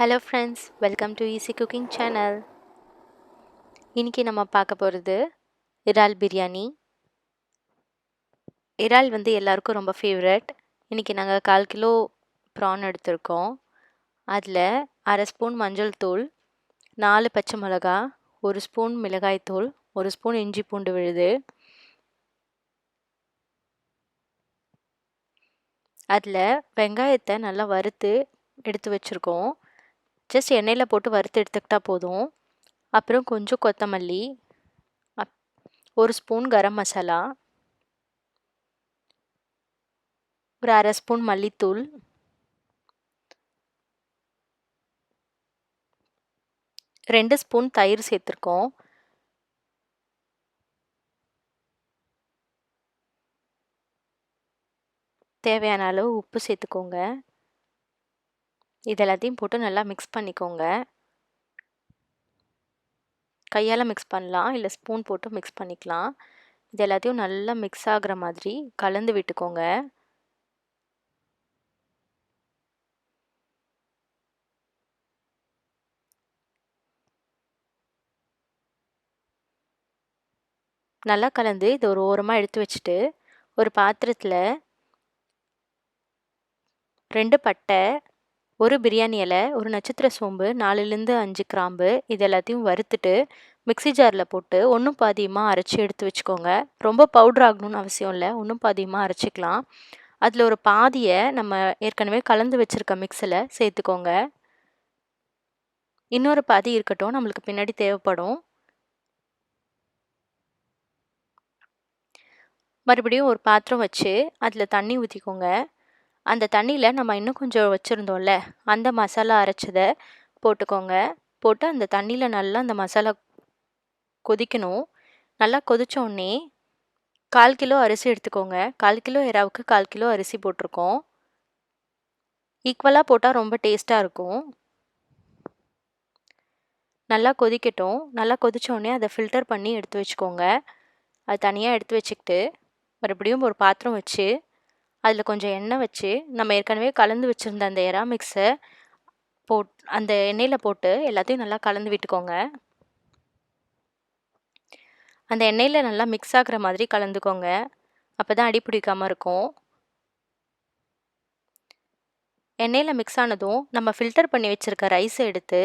Hello friends, welcome to easy cooking channel. இன்றைக்கி நம்ம பார்க்க போகிறது இறால் பிரியாணி. இறால் எல்லாருக்கும் ரொம்ப ஃபேவரட். இன்றைக்கி நாங்கள் 1/4 கிலோ ப்ரான் எடுத்திருக்கோம். அதில் 1/2 ஸ்பூன் மஞ்சள் தூள், 4 பச்சை மிளகா, 1 ஸ்பூன் மிளகாய் தூள், 1 ஸ்பூன் இஞ்சி பூண்டு விழுது, அதில் வெங்காயத்தை நல்லா வறுத்து எடுத்து வச்சுருக்கோம். ஜஸ்ட் எண்ணெயில் போட்டு வறுத்து எடுத்துக்கிட்டால் போதும். அப்புறம் கொஞ்சம் கொத்தமல்லி, 1 ஸ்பூன் கரம் மசாலா, ஒரு 1/2 ஸ்பூன் மல்லித்தூள், 2 ஸ்பூன் தயிர் சேர்த்துருக்கோம். தேவையான அளவு உப்பு சேர்த்துக்கோங்க. இது எல்லாத்தையும் போட்டு நல்லா மிக்ஸ் பண்ணிக்கோங்க. கையால் மிக்ஸ் பண்ணலாம், இல்லை ஸ்பூன் போட்டு மிக்ஸ் பண்ணிக்கலாம். இது எல்லாத்தையும் நல்லா மிக்ஸ் ஆகிற மாதிரி கலந்து விட்டுக்கோங்க. நல்லா கலந்து இது ஒரு ஓரமாக எடுத்து வச்சுட்டு, ஒரு பாத்திரத்தில் 2 பட்டை, 1 பிரியாணி இலை, 1 நட்சத்திர சோம்பு, 4லேருந்து 5 கிராம்பு, இது எல்லாத்தையும் வறுத்துட்டு மிக்ஸி ஜாரில் போட்டு ஒன்றும் பாதியமாக அரைச்சி எடுத்து வச்சுக்கோங்க. ரொம்ப பவுட்ரு ஆகணும்னு அவசியம் இல்லை, ஒன்றும் பாதியமாக அரைச்சிக்கலாம். அதில் ஒரு பாதியை நம்ம ஏற்கனவே கலந்து வச்சுருக்க மிக்ஸில் சேர்த்துக்கோங்க. இன்னொரு பாதி இருக்கட்டும், நம்மளுக்கு பின்னாடி தேவைப்படும். மறுபடியும் ஒரு பாத்திரம் வச்சு அதில் தண்ணி ஊற்றிக்கோங்க. அந்த தண்ணியில் நம்ம இன்னும் கொஞ்சம் வச்சுருந்தோம்ல, அந்த மசாலா அரைச்சதை போட்டுக்கோங்க. போட்டு அந்த தண்ணியில் நல்லா அந்த மசாலா கொதிக்கணும். நல்லா கொதித்தோடனே 1/4 கிலோ அரிசி எடுத்துக்கோங்க. 1/4 கிலோ இறாவுக்கு 1/4 கிலோ அரிசி போட்டிருக்கோம். ஈக்குவலாக போட்டால் ரொம்ப டேஸ்ட்டாக இருக்கும். நல்லா கொதிக்கட்டும். நல்லா கொதித்தோடனே அதை ஃபில்டர் பண்ணி எடுத்து வச்சுக்கோங்க. அது தனியாக எடுத்து வச்சுக்கிட்டு மறுபடியும் ஒரு பாத்திரம் வச்சு அதில் கொஞ்சம் எண்ணெய் வச்சு நம்ம ஏற்கனவே கலந்து வச்சுருந்த அந்த எறா மிக்ஸை அந்த எண்ணெயில் போட்டு எல்லாத்தையும் நல்லா கலந்து விட்டுக்கோங்க. அந்த எண்ணெயில் நல்லா மிக்ஸ் ஆகிற மாதிரி கலந்துக்கோங்க. அப்போ தான் அடி பிடிக்காமல் இருக்கும். எண்ணெயில் மிக்ஸ் ஆனதும் நம்ம ஃபில்டர் பண்ணி வச்சுருக்க ரைஸை எடுத்து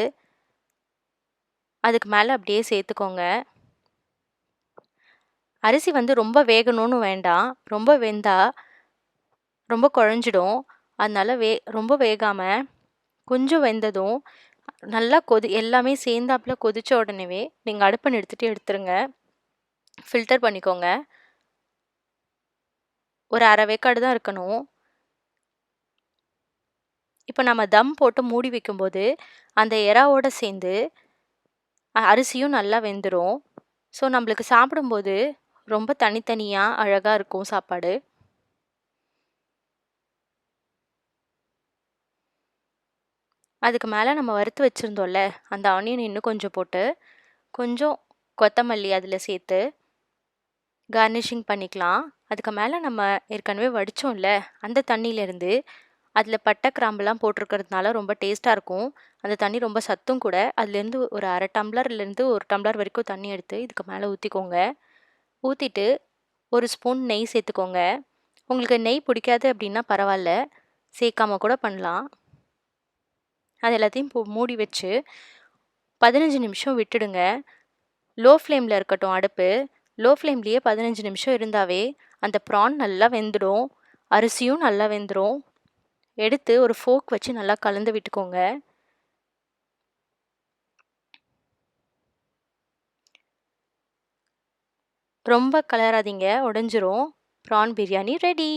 அதுக்கு மேலே அப்படியே சேர்த்துக்கோங்க. அரிசி ரொம்ப வேகணும்னு வேண்டாம். ரொம்ப வெந்தால் ரொம்ப குழஞ்சிடும். அதனால் ரொம்ப வேகாமல் கொஞ்சம் வெந்ததும் நல்லா எல்லாமே சேர்ந்தாப்பில் கொதித்த உடனேவே நீங்கள் அடுப்பை நிறுத்திட்டு எடுத்துருங்க. ஃபில்டர் பண்ணிக்கோங்க. ஒரு 1/2 வேக்காடு தான் இருக்கணும். இப்போ நம்ம தம் போட்டு மூடி வைக்கும்போது அந்த எறாவோடு சேர்ந்து அரிசியும் நல்லா வெந்துடும். ஸோ நம்மளுக்கு சாப்பிடும்போது ரொம்ப தனித்தனியாக அழகாக இருக்கும் சாப்பாடு. அதுக்கு மேலே நம்ம வறுத்து வச்சுருந்தோம்ல, அந்த ஆனியன் இன்னும் கொஞ்சம் போட்டு கொஞ்சம் கொத்தமல்லி அதில் சேர்த்து கார்னிஷிங் பண்ணிக்கலாம். அதுக்கு மேலே நம்ம ஏற்கனவே வடித்தோம்ல, அந்த தண்ணியிலேருந்து அதில் பட்டை கிராம்புலாம் போட்டிருக்கிறதுனால ரொம்ப டேஸ்ட்டாக இருக்கும். அந்த தண்ணி ரொம்ப சத்தும் கூட. அதுலேருந்து ஒரு 1/2 டம்ளர்லேருந்து 1 டம்ளர் வரைக்கும் தண்ணி எடுத்து இதுக்கு மேலே ஊற்றிக்கோங்க. ஊற்றிட்டு 1 ஸ்பூன் நெய் சேர்த்துக்கோங்க. உங்களுக்கு நெய் பிடிக்காது அப்படின்னா பரவாயில்ல, சேர்க்காம கூட பண்ணலாம். அது எல்லாத்தையும் மூடி வச்சு 15 நிமிஷம் விட்டுடுங்க. லோ ஃப்ளேமில் இருக்கட்டும் அடுப்பு. லோ ஃப்ளேம்லேயே 15 நிமிஷம் இருந்தாவே அந்த ப்ரான் நல்லா வெந்துடும், அரிசியும் நல்லா வெந்துடும். எடுத்து ஒரு ஃபோர்க் வச்சு நல்லா கலந்து விட்டுக்கோங்க. ரொம்ப கலராதீங்க, உடஞ்சிரும். Prawn biryani ready.